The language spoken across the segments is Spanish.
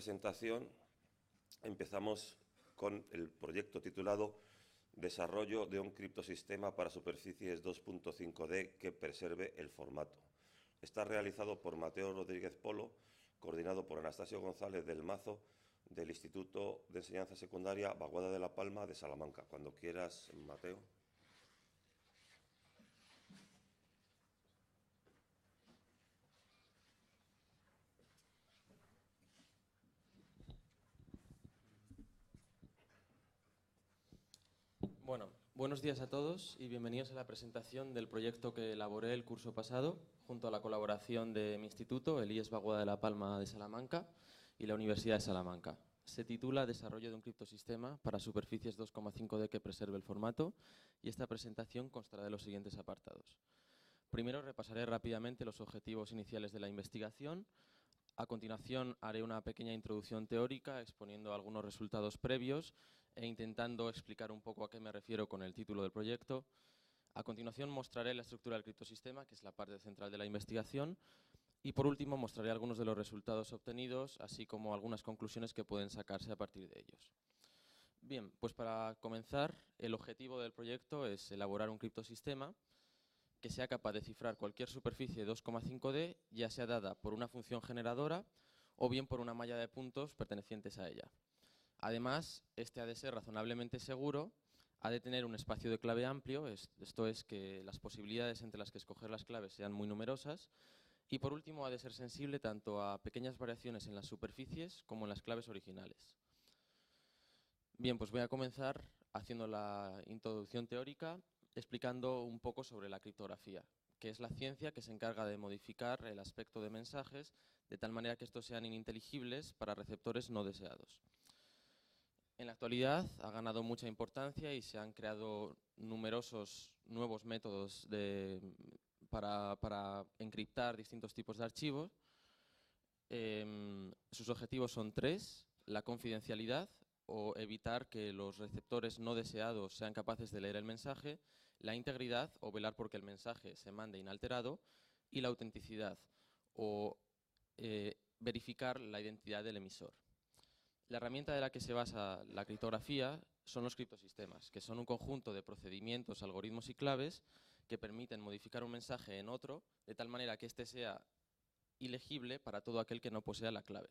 presentación empezamos con el proyecto titulado Desarrollo de un criptosistema para superficies 2.5D que preserve el formato. Está realizado por Mateo Rodríguez Polo, coordinado por Anastasio González del Mazo, del Instituto de Enseñanza Secundaria Baguada de la Palma de Salamanca. Cuando quieras, Mateo. Bueno, buenos días a todos y bienvenidos a la presentación del proyecto que elaboré el curso pasado junto a la colaboración de mi instituto, el IES Baguada de la Palma de Salamanca y la Universidad de Salamanca. Se titula Desarrollo de un criptosistema para superficies 2,5D que preserve el formato y esta presentación constará de los siguientes apartados. Primero repasaré rápidamente los objetivos iniciales de la investigación. A continuación haré una pequeña introducción teórica exponiendo algunos resultados previos e intentando explicar un poco a qué me refiero con el título del proyecto. A continuación mostraré la estructura del criptosistema, que es la parte central de la investigación. Y por último mostraré algunos de los resultados obtenidos, así como algunas conclusiones que pueden sacarse a partir de ellos. Bien, pues para comenzar, el objetivo del proyecto es elaborar un criptosistema que sea capaz de cifrar cualquier superficie 2,5D, ya sea dada por una función generadora o bien por una malla de puntos pertenecientes a ella. Además, este ha de ser razonablemente seguro, ha de tener un espacio de clave amplio, esto es que las posibilidades entre las que escoger las claves sean muy numerosas, y por último ha de ser sensible tanto a pequeñas variaciones en las superficies como en las claves originales. Bien, pues voy a comenzar haciendo la introducción teórica explicando un poco sobre la criptografía, que es la ciencia que se encarga de modificar el aspecto de mensajes de tal manera que estos sean ininteligibles para receptores no deseados. En la actualidad ha ganado mucha importancia y se han creado numerosos nuevos métodos para encriptar distintos tipos de archivos. Sus objetivos son tres: la confidencialidad, o evitar que los receptores no deseados sean capaces de leer el mensaje, la integridad, o velar porque el mensaje se mande inalterado, y la autenticidad, o verificar la identidad del emisor. La herramienta de la que se basa la criptografía son los criptosistemas, que son un conjunto de procedimientos, algoritmos y claves que permiten modificar un mensaje en otro de tal manera que éste sea ilegible para todo aquel que no posea la clave.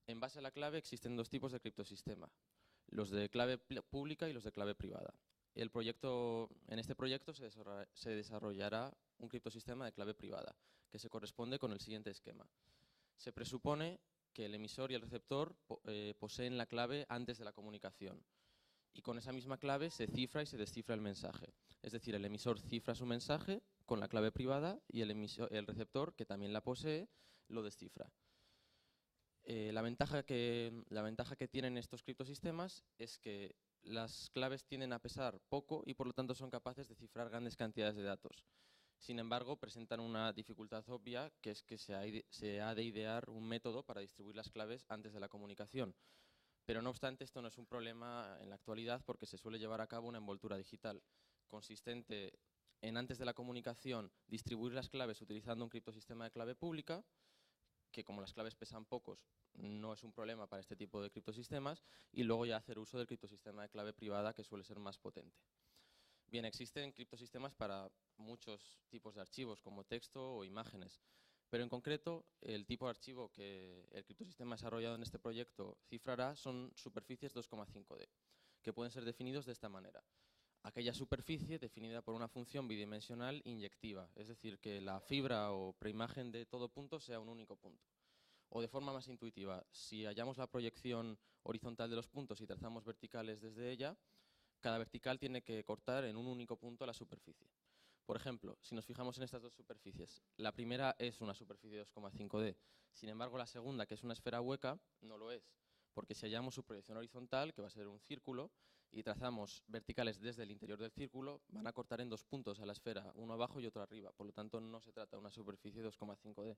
En base a la clave existen dos tipos de criptosistema, los de clave pública y los de clave privada. En este proyecto se desarrollará un criptosistema de clave privada, que se corresponde con el siguiente esquema. Se presupone que el emisor y el receptor poseen la clave antes de la comunicación, y con esa misma clave se cifra y se descifra el mensaje. Es decir, el emisor cifra su mensaje con la clave privada y el receptor, que también la posee, lo descifra. La ventaja que tienen estos criptosistemas es que las claves tienden a pesar poco y por lo tanto son capaces de cifrar grandes cantidades de datos. Sin embargo, presentan una dificultad obvia, que es que se ha de idear un método para distribuir las claves antes de la comunicación. Pero no obstante, esto no es un problema en la actualidad porque se suele llevar a cabo una envoltura digital consistente en, antes de la comunicación, distribuir las claves utilizando un criptosistema de clave pública, que como las claves pesan pocos, no es un problema para este tipo de criptosistemas, y luego ya hacer uso del criptosistema de clave privada, que suele ser más potente. Bien, existen criptosistemas para muchos tipos de archivos, como texto o imágenes, pero en concreto el tipo de archivo que el criptosistema desarrollado en este proyecto cifrará son superficies 2,5D, que pueden ser definidos de esta manera. Aquella superficie definida por una función bidimensional inyectiva, es decir, que la fibra o preimagen de todo punto sea un único punto. O de forma más intuitiva, si hallamos la proyección horizontal de los puntos y trazamos verticales desde ella, cada vertical tiene que cortar en un único punto la superficie. Por ejemplo, si nos fijamos en estas dos superficies, la primera es una superficie 2,5D, sin embargo la segunda, que es una esfera hueca, no lo es, porque si hallamos su proyección horizontal, que va a ser un círculo, y trazamos verticales desde el interior del círculo, van a cortar en dos puntos a la esfera, uno abajo y otro arriba, por lo tanto no se trata de una superficie 2,5D.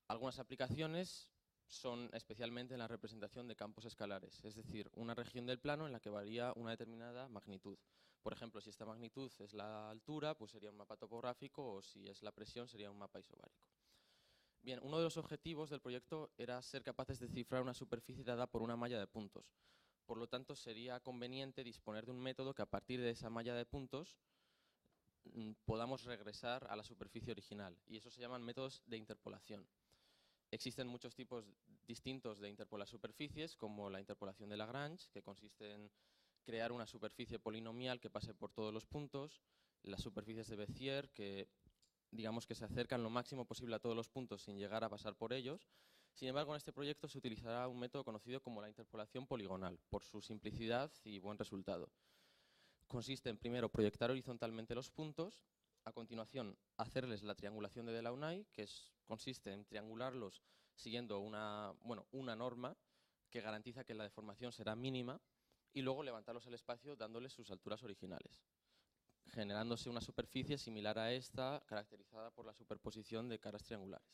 Algunas aplicaciones son especialmente en la representación de campos escalares, es decir, una región del plano en la que varía una determinada magnitud. Por ejemplo, si esta magnitud es la altura, pues sería un mapa topográfico, o si es la presión, sería un mapa isobárico. Bien, uno de los objetivos del proyecto era ser capaces de cifrar una superficie dada por una malla de puntos. Por lo tanto, sería conveniente disponer de un método que a partir de esa malla de puntos podamos regresar a la superficie original. Y eso se llaman métodos de interpolación. Existen muchos tipos distintos de interpolar superficies, como la interpolación de Lagrange, que consiste en crear una superficie polinomial que pase por todos los puntos, las superficies de Bézier, que digamos que se acercan lo máximo posible a todos los puntos sin llegar a pasar por ellos. Sin embargo, en este proyecto se utilizará un método conocido como la interpolación poligonal, por su simplicidad y buen resultado. Consiste en, primero, proyectar horizontalmente los puntos, a continuación, hacerles la triangulación de Delaunay, que consiste en triangularlos siguiendo una norma que garantiza que la deformación será mínima, y luego levantarlos al espacio dándoles sus alturas originales, generándose una superficie similar a esta, caracterizada por la superposición de caras triangulares.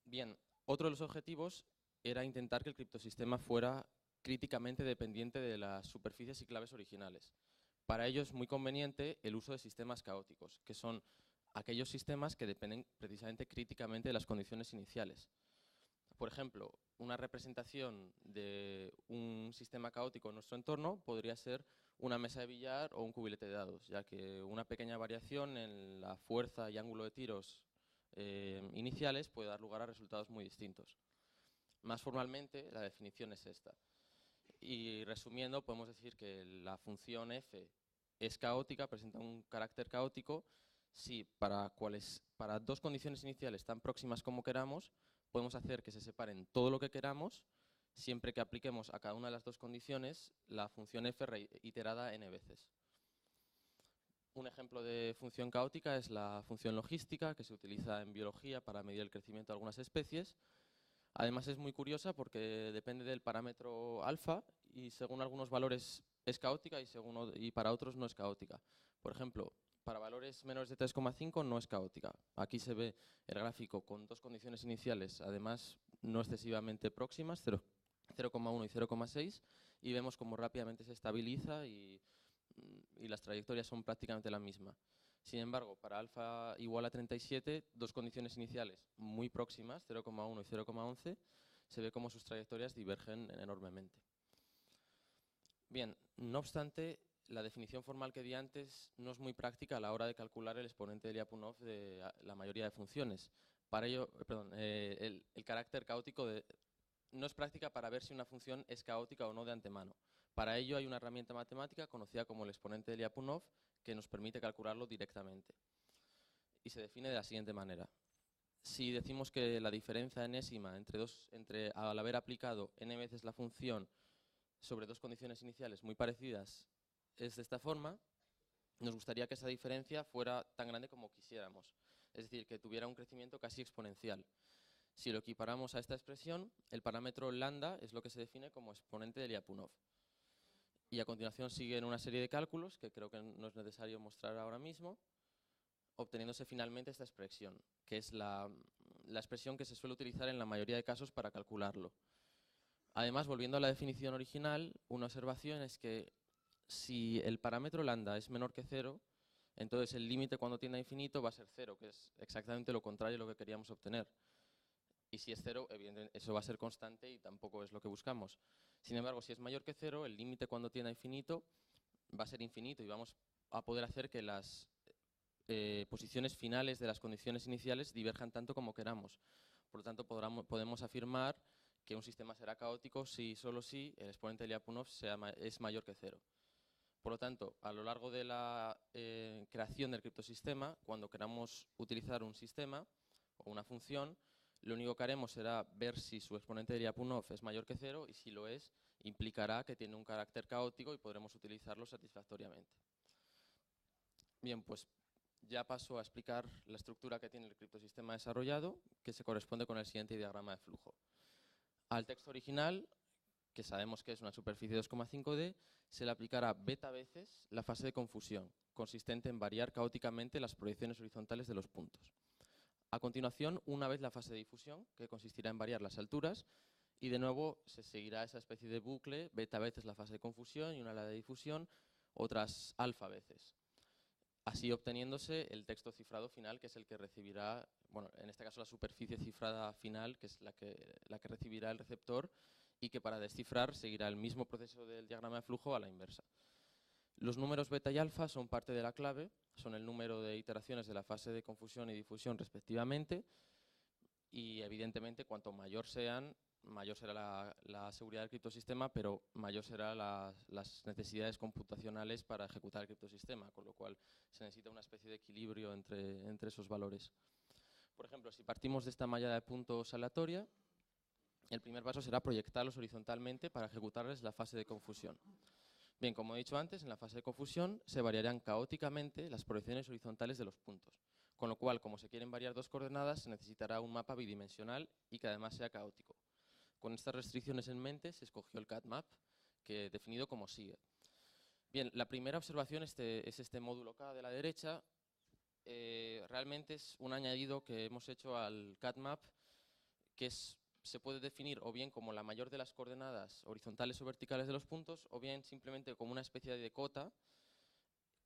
Bien, otro de los objetivos era intentar que el criptosistema fuera críticamente dependiente de las superficies y claves originales. Para ello es muy conveniente el uso de sistemas caóticos, que son aquellos sistemas que dependen precisamente críticamente de las condiciones iniciales. Por ejemplo, una representación de un sistema caótico en nuestro entorno podría ser una mesa de billar o un cubilete de dados, ya que una pequeña variación en la fuerza y ángulo de tiros iniciales puede dar lugar a resultados muy distintos. Más formalmente, la definición es esta. Y resumiendo, podemos decir que la función f es caótica, presenta un carácter caótico, si para dos condiciones iniciales tan próximas como queramos, podemos hacer que se separen todo lo que queramos, siempre que apliquemos a cada una de las dos condiciones la función f iterada n veces. Un ejemplo de función caótica es la función logística, que se utiliza en biología para medir el crecimiento de algunas especies. Además es muy curiosa porque depende del parámetro alfa y según algunos valores es caótica y para otros no es caótica. Por ejemplo, para valores menores de 3,5 no es caótica. Aquí se ve el gráfico con dos condiciones iniciales, además no excesivamente próximas, 0,1 y 0,6, y vemos cómo rápidamente se estabiliza y las trayectorias son prácticamente la misma. Sin embargo, para alfa igual a 37, dos condiciones iniciales muy próximas, 0,1 y 0,11, se ve cómo sus trayectorias divergen enormemente. Bien, no obstante, la definición formal que di antes no es muy práctica a la hora de calcular el exponente de Lyapunov de la mayoría de funciones. Para ello, el carácter caótico no es práctica para ver si una función es caótica o no de antemano. Para ello hay una herramienta matemática conocida como el exponente de Lyapunov que nos permite calcularlo directamente. Y se define de la siguiente manera. Si decimos que la diferencia enésima entre al haber aplicado n veces la función sobre dos condiciones iniciales muy parecidas es de esta forma, nos gustaría que esa diferencia fuera tan grande como quisiéramos. Es decir, que tuviera un crecimiento casi exponencial. Si lo equiparamos a esta expresión, el parámetro lambda es lo que se define como exponente de Lyapunov. Y a continuación siguen una serie de cálculos que creo que no es necesario mostrar ahora mismo, obteniéndose finalmente esta expresión, que es la expresión que se suele utilizar en la mayoría de casos para calcularlo. Además, volviendo a la definición original, una observación es que si el parámetro lambda es menor que 0, entonces el límite cuando tiende a infinito va a ser 0, que es exactamente lo contrario de lo que queríamos obtener. Y si es 0, evidentemente eso va a ser constante y tampoco es lo que buscamos. Sin embargo, si es mayor que 0, el límite cuando tiende a infinito va a ser infinito y vamos a poder hacer que las posiciones finales de las condiciones iniciales diverjan tanto como queramos. Por lo tanto, podemos afirmar que un sistema será caótico si solo si el exponente de Lyapunov es mayor que 0. Por lo tanto, a lo largo de la creación del criptosistema, cuando queramos utilizar un sistema o una función, lo único que haremos será ver si su exponente de Lyapunov es mayor que 0 y si lo es, implicará que tiene un carácter caótico y podremos utilizarlo satisfactoriamente. Bien, pues ya paso a explicar la estructura que tiene el criptosistema desarrollado, que se corresponde con el siguiente diagrama de flujo. Al texto original, que sabemos que es una superficie 2,5D, se le aplicará beta veces la fase de confusión, consistente en variar caóticamente las proyecciones horizontales de los puntos. A continuación, una vez la fase de difusión, que consistirá en variar las alturas, y de nuevo se seguirá esa especie de bucle, beta veces la fase de confusión y una la de difusión, otras alfa veces. así obteniéndose el texto cifrado final, que es el que recibirá, bueno, en este caso la superficie cifrada final, que es la que recibirá el receptor, y que para descifrar seguirá el mismo proceso del diagrama de flujo a la inversa. Los números beta y alfa son parte de la clave, son el número de iteraciones de la fase de confusión y difusión respectivamente, y evidentemente cuanto mayor sean, mayor será la seguridad del criptosistema, pero mayor serán las necesidades computacionales para ejecutar el criptosistema, con lo cual se necesita una especie de equilibrio entre esos valores. Por ejemplo, si partimos de esta malla de puntos aleatoria, el primer paso será proyectarlos horizontalmente para ejecutarles la fase de confusión. Bien, como he dicho antes, en la fase de confusión se variarán caóticamente las proyecciones horizontales de los puntos, con lo cual, como se quieren variar dos coordenadas, se necesitará un mapa bidimensional y que además sea caótico. Con estas restricciones en mente se escogió el CADMAP, que definido como sigue. Bien, la primera observación es este módulo K de la derecha. Realmente es un añadido que hemos hecho al CADMAP, que se puede definir o bien como la mayor de las coordenadas horizontales o verticales de los puntos, o bien simplemente como una especie de cota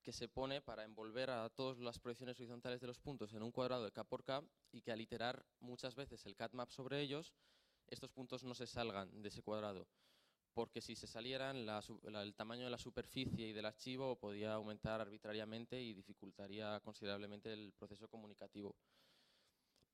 que se pone para envolver a todas las proyecciones horizontales de los puntos en un cuadrado de K por K, y que al iterar muchas veces el CADMAP sobre ellos, estos puntos no se salgan de ese cuadrado, porque si se salieran, el tamaño de la superficie y del archivo podía aumentar arbitrariamente y dificultaría considerablemente el proceso comunicativo.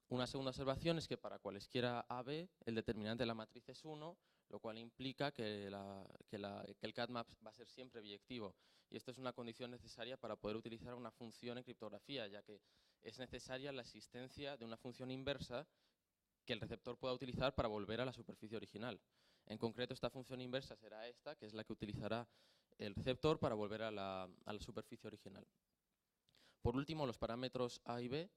Una segunda observación es que para cualesquiera AB, el determinante de la matriz es 1, lo cual implica que el CADMAP va a ser siempre biyectivo. Y esto es una condición necesaria para poder utilizar una función en criptografía, ya que es necesaria la existencia de una función inversa que el receptor pueda utilizar para volver a la superficie original. En concreto, esta función inversa será esta, que es la que utilizará el receptor para volver a la superficie original. Por último, los parámetros A y B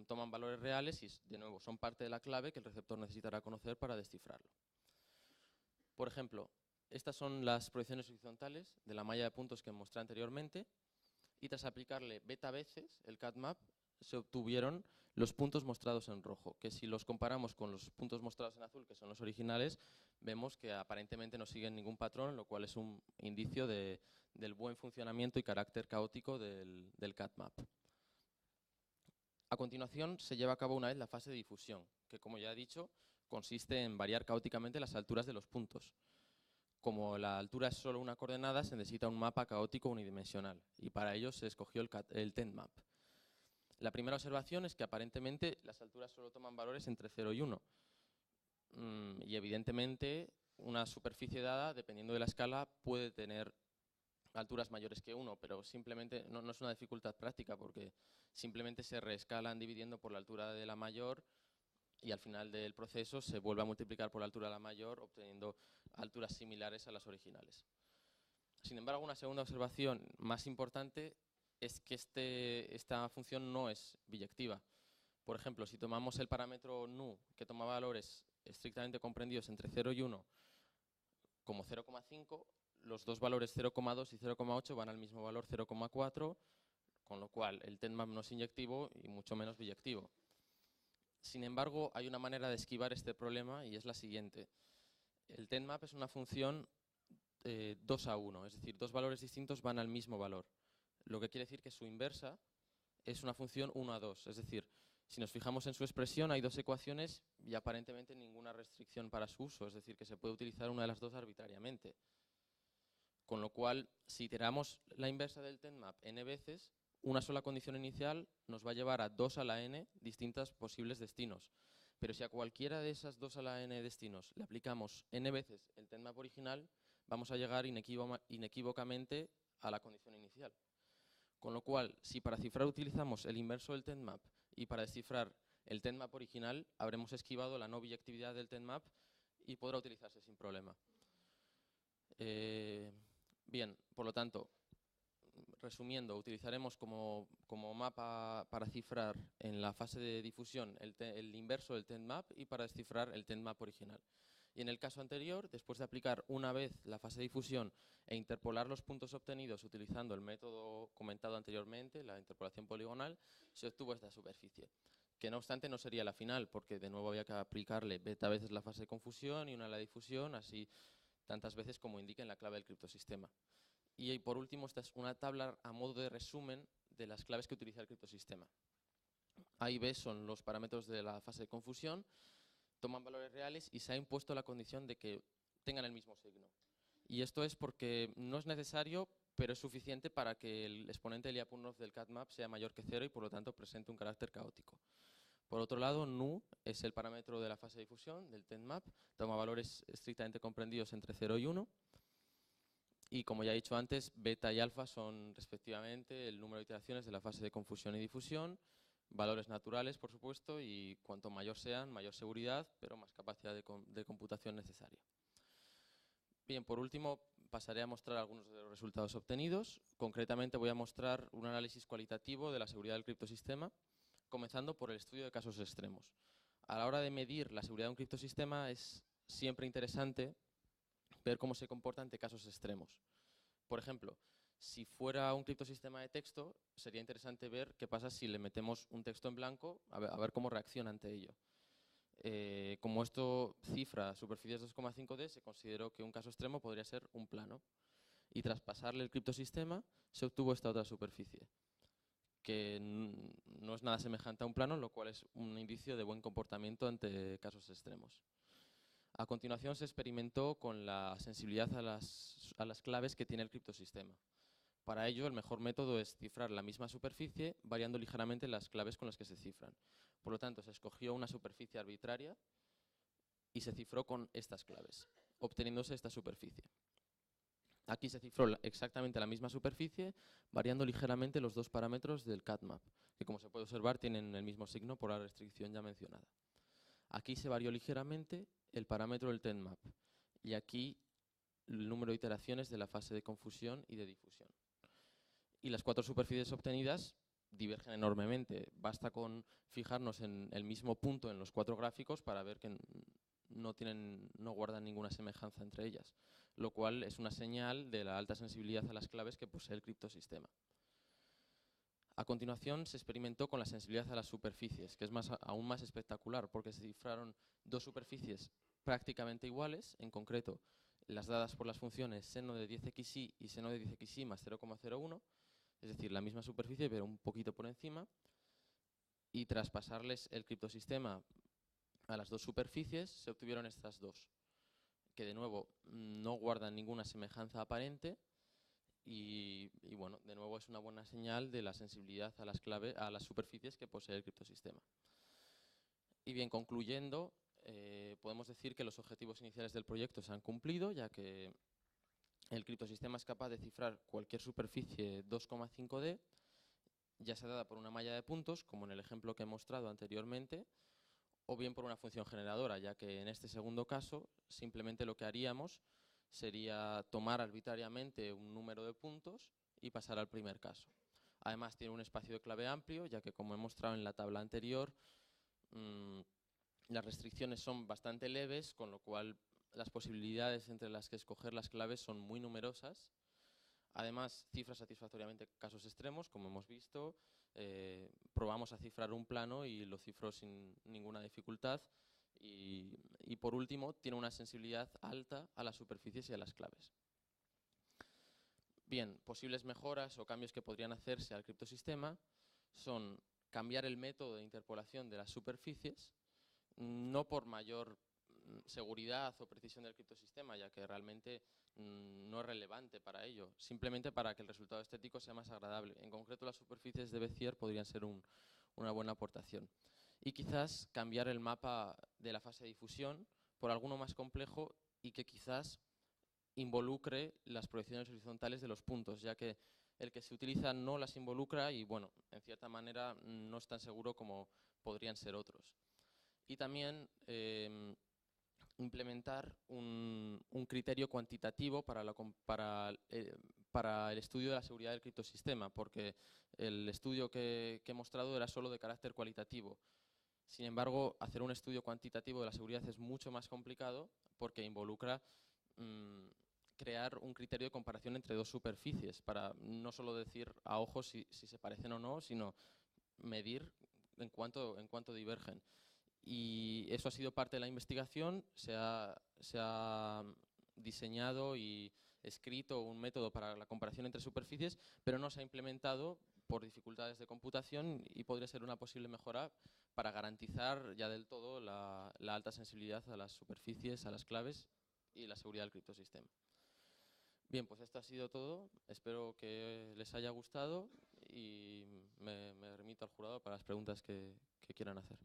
toman valores reales y, de nuevo, son parte de la clave que el receptor necesitará conocer para descifrarlo. Por ejemplo, estas son las proyecciones horizontales de la malla de puntos que mostré anteriormente, y tras aplicarle beta veces el CADMAP, se obtuvieron los puntos mostrados en rojo, que si los comparamos con los puntos mostrados en azul, que son los originales, vemos que aparentemente no siguen ningún patrón, lo cual es un indicio del buen funcionamiento y carácter caótico del CADMAP. A continuación se lleva a cabo una vez la fase de difusión, que como ya he dicho, consiste en variar caóticamente las alturas de los puntos. Como la altura es solo una coordenada, se necesita un mapa caótico unidimensional, y para ello se escogió el TENMAP. La primera observación es que aparentemente las alturas solo toman valores entre 0 y 1. Y evidentemente una superficie dada, dependiendo de la escala, puede tener alturas mayores que 1, pero simplemente no es una dificultad práctica, porque simplemente se reescalan dividiendo por la altura de la mayor, y al final del proceso se vuelve a multiplicar por la altura de la mayor, obteniendo alturas similares a las originales. Sin embargo, una segunda observación más importante es que esta función no es biyectiva. Por ejemplo, si tomamos el parámetro nu, que toma valores estrictamente comprendidos entre 0 y 1, como 0,5, los dos valores 0,2 y 0,8 van al mismo valor 0,4, con lo cual el TENMAP no es inyectivo y mucho menos biyectivo. Sin embargo, hay una manera de esquivar este problema, y es la siguiente. El TENMAP es una función 2 a 1, es decir, dos valores distintos van al mismo valor, lo que quiere decir que su inversa es una función 1 a 2, es decir, si nos fijamos en su expresión hay dos ecuaciones y aparentemente ninguna restricción para su uso, es decir, que se puede utilizar una de las dos arbitrariamente. Con lo cual, si iteramos la inversa del TENMAP n veces, una sola condición inicial nos va a llevar a 2 a la n distintas posibles destinos. Pero si a cualquiera de esas 2 a la n destinos le aplicamos n veces el TENMAP original, vamos a llegar inequívocamente a la condición inicial. Con lo cual, si para cifrar utilizamos el inverso del TENMAP y para descifrar el TENMAP original, habremos esquivado la no biyectividad del TENMAP y podrá utilizarse sin problema. Bien, por lo tanto, resumiendo, utilizaremos como mapa para cifrar en la fase de difusión el inverso del TENMAP y para descifrar el TENMAP original. Y en el caso anterior, después de aplicar una vez la fase de difusión e interpolar los puntos obtenidos utilizando el método comentado anteriormente, la interpolación poligonal, se obtuvo esta superficie, que no obstante no sería la final, porque de nuevo había que aplicarle beta veces la fase de confusión y una la difusión, así tantas veces como indica en la clave del criptosistema. Y por último, esta es una tabla a modo de resumen de las claves que utiliza el criptosistema. A y B son los parámetros de la fase de confusión, toman valores reales y se ha impuesto la condición de que tengan el mismo signo. Y esto es porque no es necesario, pero es suficiente para que el exponente Lyapunov del CatMap sea mayor que 0 y por lo tanto presente un carácter caótico. Por otro lado, nu es el parámetro de la fase de difusión del TenMap, toma valores estrictamente comprendidos entre 0 y 1. Y como ya he dicho antes, beta y alfa son respectivamente el número de iteraciones de la fase de confusión y difusión, valores naturales, por supuesto, y cuanto mayor sean, mayor seguridad, pero más capacidad de computación necesaria. Bien, por último, pasaré a mostrar algunos de los resultados obtenidos. Concretamente voy a mostrar un análisis cualitativo de la seguridad del criptosistema, comenzando por el estudio de casos extremos. A la hora de medir la seguridad de un criptosistema es siempre interesante ver cómo se comporta ante casos extremos. Por ejemplo, si fuera un criptosistema de texto, sería interesante ver qué pasa si le metemos un texto en blanco, a ver cómo reacciona ante ello. Como esto cifra superficies 2,5D, se consideró que un caso extremo podría ser un plano. Y tras pasarle el criptosistema, se obtuvo esta otra superficie, que no es nada semejante a un plano, lo cual es un indicio de buen comportamiento ante casos extremos. A continuación se experimentó con la sensibilidad a las claves que tiene el criptosistema. Para ello, el mejor método es cifrar la misma superficie, variando ligeramente las claves con las que se cifran. Por lo tanto, se escogió una superficie arbitraria y se cifró con estas claves, obteniéndose esta superficie. Aquí se cifró exactamente la misma superficie, variando ligeramente los dos parámetros del CatMap, que como se puede observar tienen el mismo signo por la restricción ya mencionada. Aquí se varió ligeramente el parámetro del TenMap y aquí el número de iteraciones de la fase de confusión y de difusión. Y las cuatro superficies obtenidas divergen enormemente. Basta con fijarnos en el mismo punto en los cuatro gráficos para ver que no guardan ninguna semejanza entre ellas, lo cual es una señal de la alta sensibilidad a las claves que posee el criptosistema. A continuación se experimentó con la sensibilidad a las superficies, que es aún más espectacular porque se cifraron dos superficies prácticamente iguales, en concreto las dadas por las funciones seno de 10xy y seno de 10xy más 0,01, es decir, la misma superficie pero un poquito por encima, y tras pasarles el criptosistema a las dos superficies se obtuvieron estas dos, que de nuevo no guardan ninguna semejanza aparente y bueno, de nuevo es una buena señal de la sensibilidad a las superficies que posee el criptosistema. Y bien, concluyendo, podemos decir que los objetivos iniciales del proyecto se han cumplido, ya que el criptosistema es capaz de cifrar cualquier superficie 2,5D, ya sea dada por una malla de puntos, como en el ejemplo que he mostrado anteriormente, o bien por una función generadora, ya que en este segundo caso simplemente lo que haríamos sería tomar arbitrariamente un número de puntos y pasar al primer caso. Además tiene un espacio de clave amplio, ya que como he mostrado en la tabla anterior, las restricciones son bastante leves, con lo cual las posibilidades entre las que escoger las claves son muy numerosas. Además, cifra satisfactoriamente casos extremos, como hemos visto. Probamos a cifrar un plano y lo cifró sin ninguna dificultad. Y por último, tiene una sensibilidad alta a las superficies y a las claves. Bien, posibles mejoras o cambios que podrían hacerse al criptosistema son cambiar el método de interpolación de las superficies, no por mayor seguridad o precisión del criptosistema, ya que realmente no es relevante para ello, simplemente para que el resultado estético sea más agradable. En concreto, las superficies de Bézier podrían ser una buena aportación. Y quizás cambiar el mapa de la fase de difusión por alguno más complejo y que quizás involucre las proyecciones horizontales de los puntos, ya que el que se utiliza no las involucra y, bueno, en cierta manera no es tan seguro como podrían ser otros. Y también implementar un criterio cuantitativo para el estudio de la seguridad del criptosistema, porque el estudio que he mostrado era solo de carácter cualitativo. Sin embargo, hacer un estudio cuantitativo de la seguridad es mucho más complicado porque involucra crear un criterio de comparación entre dos superficies, para no solo decir a ojo si se parecen o no, sino medir en cuánto divergen. Y eso ha sido parte de la investigación, se ha diseñado y escrito un método para la comparación entre superficies, pero no se ha implementado por dificultades de computación y podría ser una posible mejora para garantizar ya del todo la alta sensibilidad a las superficies, a las claves y la seguridad del criptosistema. Bien, pues esto ha sido todo. Espero que les haya gustado y me remito al jurado para las preguntas que quieran hacer.